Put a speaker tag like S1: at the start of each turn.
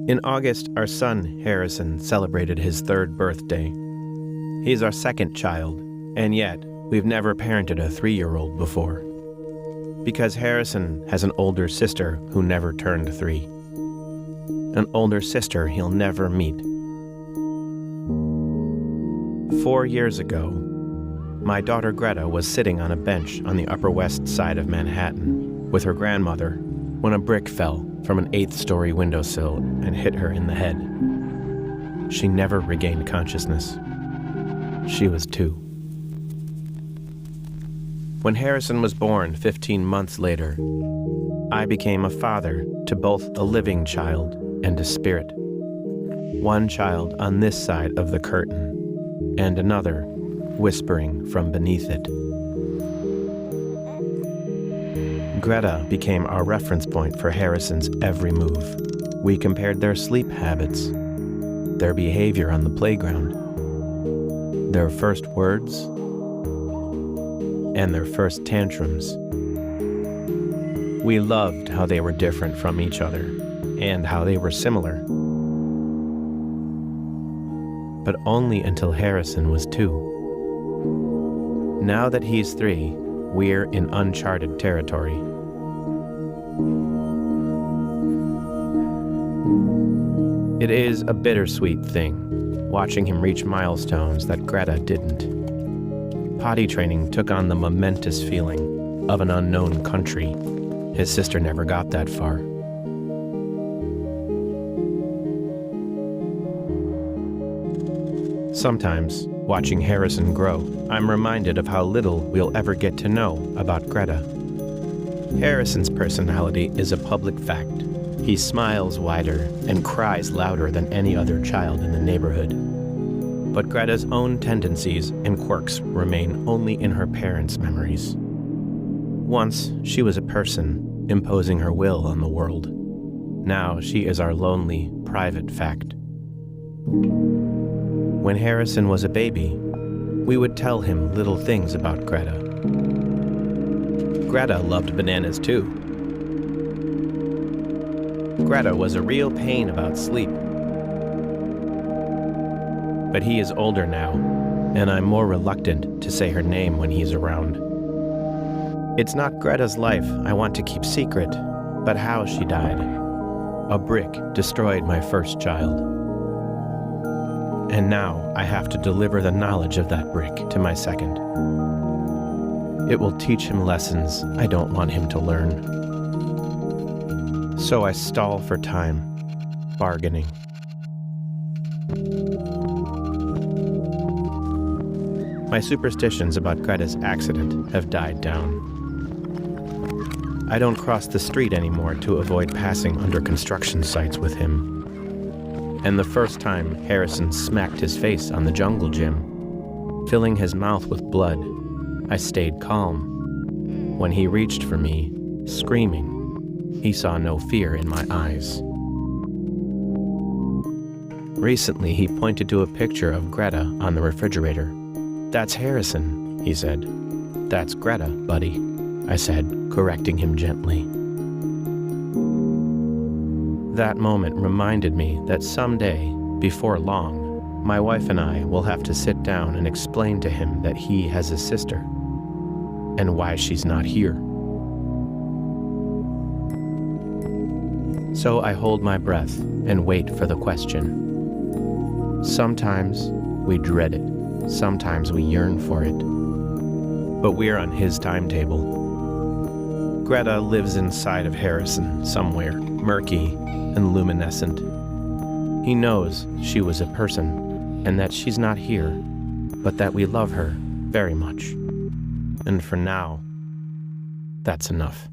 S1: In August, our son, Harrison, celebrated his 3rd birthday. He's our 2nd child, and yet we've never parented a 3-year-old before. Because Harrison has an older sister who never turned 3. An older sister he'll never meet. 4 years ago, my daughter Greta was sitting on a bench on the Upper West Side of Manhattan with her grandmother when a brick fell from an 8th-story windowsill and hit her in the head. She never regained consciousness. She was 2. When Harrison was born 15 months later, I became a father to both a living child and a spirit. One child on this side of the curtain, and another whispering from beneath it. Greta became our reference point for Harrison's every move. We compared their sleep habits, their behavior on the playground, their first words, and their first tantrums. We loved how they were different from each other and how they were similar. But only until Harrison was 2. Now that he's 3, we're in uncharted territory. It is a bittersweet thing, watching him reach milestones that Greta didn't. Potty training took on the momentous feeling of an unknown country. His sister never got that far. Sometimes, watching Harrison grow, I'm reminded of how little we'll ever get to know about Greta. Harrison's personality is a public fact. He smiles wider and cries louder than any other child in the neighborhood. But Greta's own tendencies and quirks remain only in her parents' memories. Once, she was a person, imposing her will on the world. Now she is our lonely, private fact. When Harrison was a baby, we would tell him little things about Greta. Greta loved bananas too. Greta was a real pain about sleep. But he is older now, and I'm more reluctant to say her name when he's around. It's not Greta's life I want to keep secret, but how she died. A brick destroyed my first child. And now I have to deliver the knowledge of that brick to my second. It will teach him lessons I don't want him to learn. So I stall for time, bargaining. My superstitions about Greta's accident have died down. I don't cross the street anymore to avoid passing under construction sites with him. And the first time Harrison smacked his face on the jungle gym, filling his mouth with blood, I stayed calm. When he reached for me, screaming, he saw no fear in my eyes. Recently, he pointed to a picture of Greta on the refrigerator. "That's Harrison," he said. "That's Greta, buddy," I said, correcting him gently. That moment reminded me that someday, before long, my wife and I will have to sit down and explain to him that he has a sister, and why she's not here. So I hold my breath and wait for the question. Sometimes we dread it, sometimes we yearn for it, but we're on his timetable. Greta lives inside of Harrison somewhere, murky and luminescent. He knows she was a person, and that she's not here, but that we love her very much. And for now, that's enough.